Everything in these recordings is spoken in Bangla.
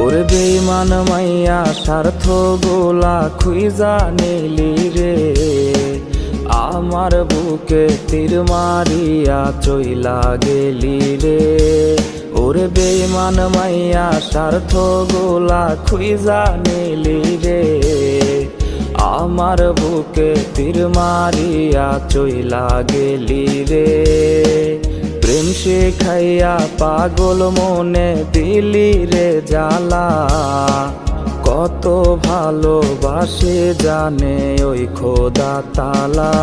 ওরে বেঈমান মাইয়া স্বার্থ গোলা খুইজা নিলি রে, আমার বুকে তীর মারিয়া চইলা গেলি রে। ওরে বেঈমান মাইয়া স্বার্থ গোলা খুইজা নিলি রে, আমার বুকে তীর মারিয়া চইলা গেলি রে। প্রেম শিখাইয়া পাগল মনে দিলি রে জ্বালা, কত ভালোবাসে জানে ওই খোদা তালা।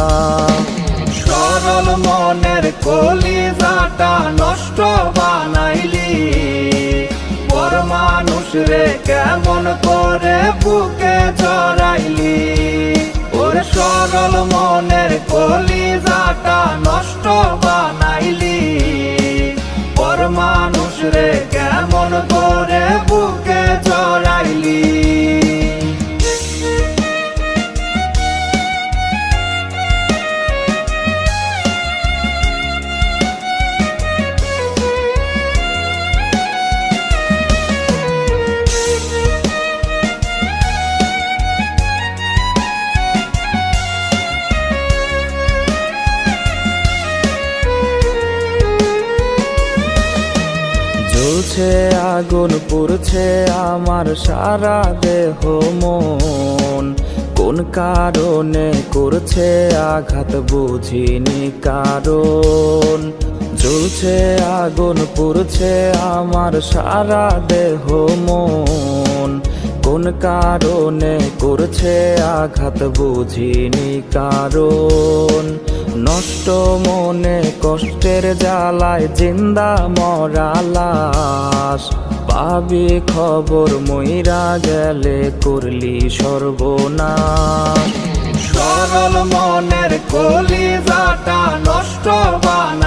সরল মনের কলিজাটা নষ্ট বানাইলি, পর মানুষ রে কেমন করে বুকে জড়াইলি। ওর সরল মনের কলিজাটা নষ্ট বানাইলি, পর মানুষ রে কেমন করে বুকে জড়াইলি। জ্বলছে আগুন পুড়ছে আমার সারা দেহ মন, কোন কারণে করছে আঘাত বুঝিনি কারণ। জ্বলছে আগুন পুড়ছে আমার সারা দেহ মন, কোন কারণে করছে আঘাত বুঝিনি কারণ। নষ্ট মনে কষ্টের জ্বালায় জিন্দা মরা লাশ, পাবি খবর মইরা গেলে করলি সর্বনাশ। সরল মনের কলিজাটা নষ্ট বানাইলি,